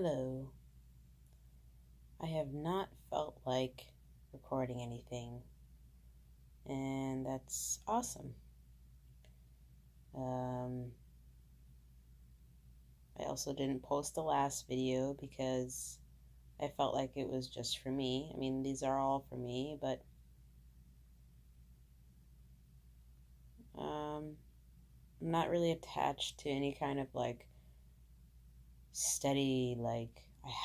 Hello. I have not felt like recording anything, and that's awesome. Um, I also didn't post the last video because I felt like it was just for me. I mean, these are all for me, but I'm not really attached to any kind of steady, I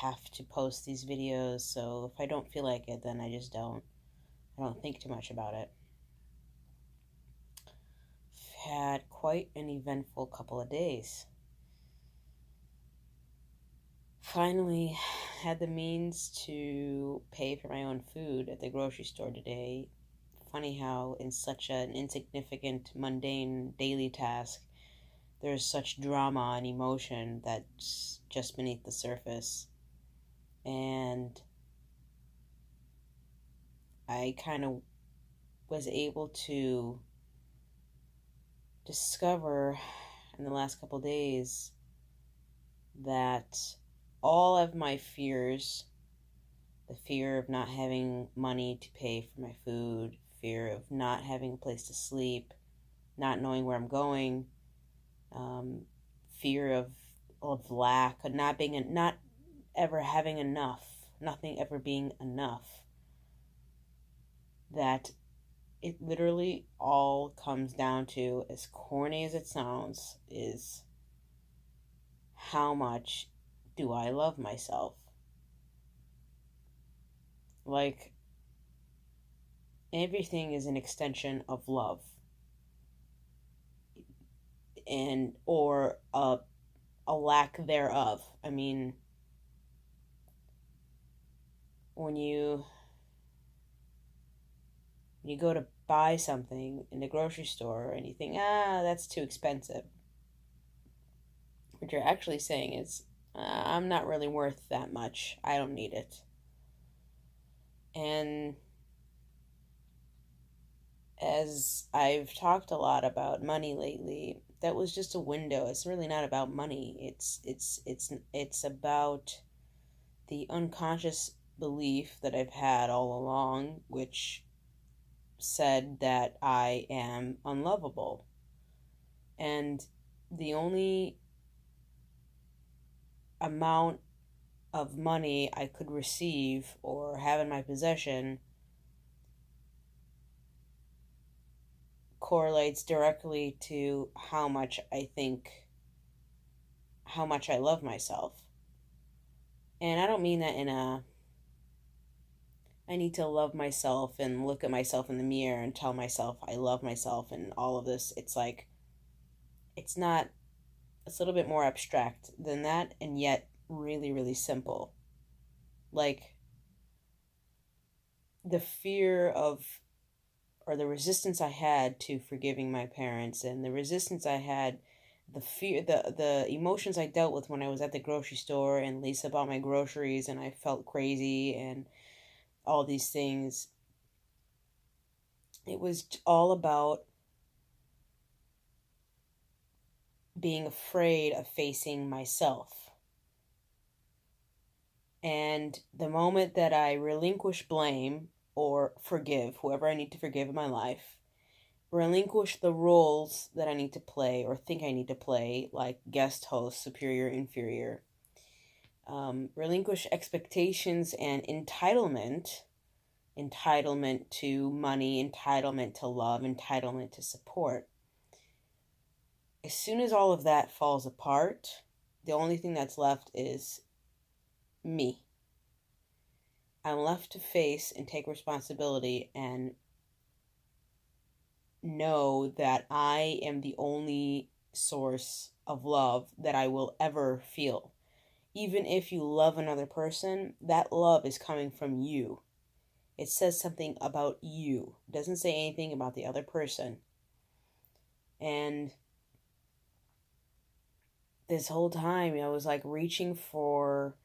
have to post these videos, so if I don't feel like it, then I just don't. I don't think too much about it. Had quite an eventful couple of days. Finally had the means to pay for my own food at the grocery store today. Funny how, in such an insignificant, mundane daily task, there's such drama and emotion that's just beneath the surface. And I kind of was able to discover in the last couple days that all of my fears, the fear of not having money to pay for my food, fear of not having a place to sleep, not knowing where I'm going, um, fear of lack, of not ever having enough, nothing ever being enough. That it literally all comes down to, as corny as it sounds, is how much do I love myself? Like, everything is an extension of love, and or a lack thereof. I mean, when you go to buy something in the grocery store and you think, that's too expensive, what you're actually saying is, I'm not really worth that much. I don't need it. And as I've talked a lot about money lately, that was just a window. It's really not about money. It's about the unconscious belief that I've had all along, which said that I am unlovable. And the only amount of money I could receive or have in my possession correlates directly to how much I love myself. And I don't mean that in a I need to love myself and look at myself in the mirror and tell myself I love myself and all of this. It's like, it's not, it's a little bit more abstract than that, and yet really, really simple. Like, the fear of, or the resistance I had to forgiving my parents, and the resistance I had, the fear, the emotions I dealt with when I was at the grocery store and Lisa bought my groceries and I felt crazy and all these things. It was all about being afraid of facing myself. And the moment that I relinquish blame or forgive whoever I need to forgive in my life, relinquish the roles that I need to play or think I need to play, like guest host, superior, inferior, relinquish expectations and entitlement to money, entitlement to love, entitlement to support. As soon as all of that falls apart, the only thing that's left is me. I'm left to face and take responsibility and know that I am the only source of love that I will ever feel. Even if you love another person, that love is coming from you. It says something about you. It doesn't say anything about the other person. And this whole time, I was like reaching for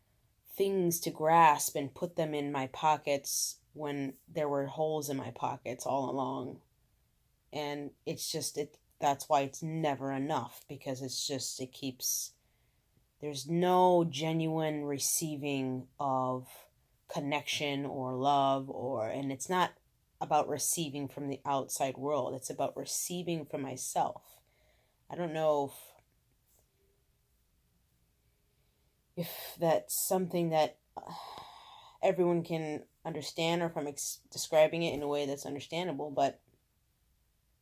things to grasp and put them in my pockets when there were holes in my pockets all along. And it's just, that's why it's never enough, because it keeps There's no genuine receiving of connection or love, and it's not about receiving from the outside world. It's about receiving from myself. I don't know if that's something that everyone can understand, or if I'm describing it in a way that's understandable, but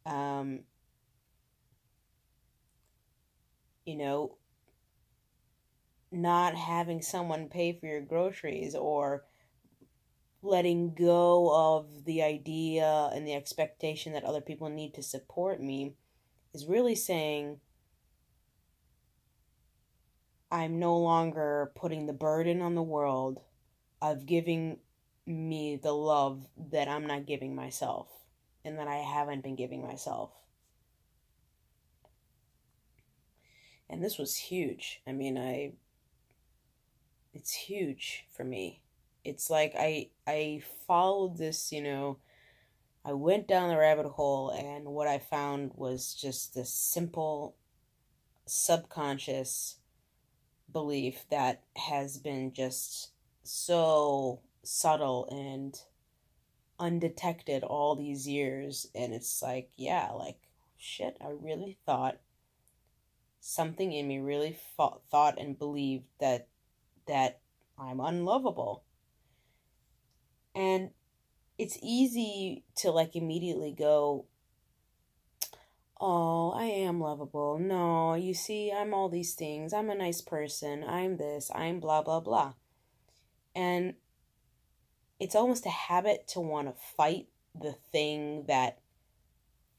um, you know, not having someone pay for your groceries, or letting go of the idea and the expectation that other people need to support me, is really saying I'm no longer putting the burden on the world of giving me the love that I'm not giving myself and that I haven't been giving myself. And this was huge. I mean, it's huge for me. It's like I followed this, I went down the rabbit hole, and what I found was just this simple subconscious belief that has been just so subtle and undetected all these years. And it's like, yeah, like, shit, I really thought, something in me really thought and believed that I'm unlovable. And it's easy to like immediately go, oh, I am lovable. No, you see, I'm all these things. I'm a nice person. I'm this. I'm blah, blah, blah. And it's almost a habit to want to fight the thing that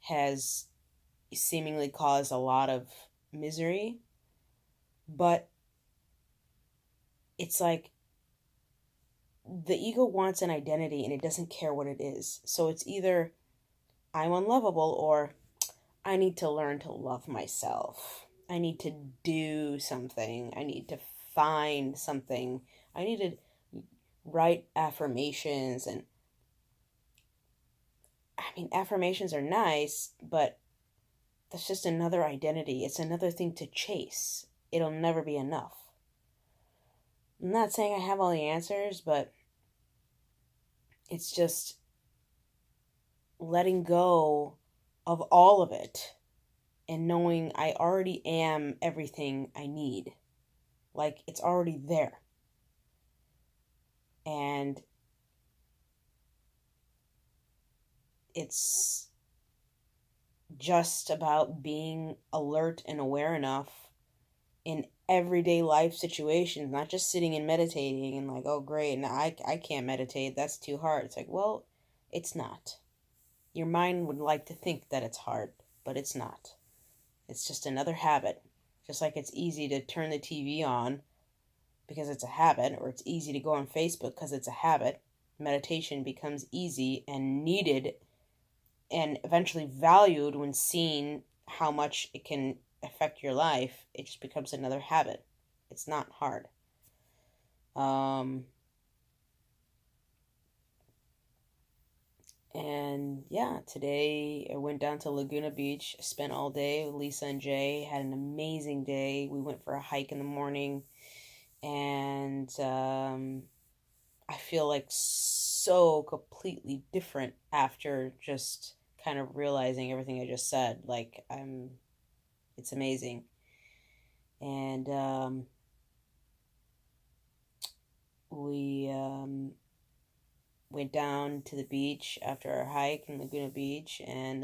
has seemingly caused a lot of misery. But it's like the ego wants an identity and it doesn't care what it is. So it's either I'm unlovable, or I need to learn to love myself. I need to do something. I need to find something. I need to write affirmations. And I mean, affirmations are nice, but that's just another identity. It's another thing to chase. It'll never be enough. I'm not saying I have all the answers, but it's just letting go of all of it and knowing I already am everything I need. Like, it's already there. And it's just about being alert and aware enough in everyday life situations, not just sitting and meditating and like, oh, great, and I can't meditate. That's too hard. It's like, well, it's not. Your mind would like to think that it's hard, but it's not. It's just another habit. Just like it's easy to turn the TV on because it's a habit, or it's easy to go on Facebook because it's a habit, meditation becomes easy and needed and eventually valued when seen how much it can affect your life. It just becomes another habit. It's not hard. And yeah, today I went down to Laguna Beach, spent all day with Lisa and Jay, had an amazing day. We went for a hike in the morning, and I feel like so completely different after just kind of realizing everything I just said. Like, it's amazing. And we went down to the beach after our hike in Laguna Beach, and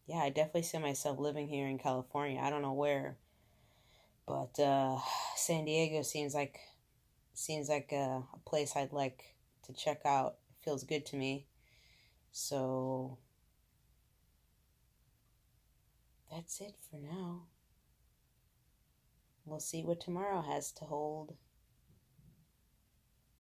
yeah, I definitely see myself living here in California. I don't know where, but San Diego seems like a place I'd like to check out. It feels good to me. So that's it for now. We'll see what tomorrow has to hold.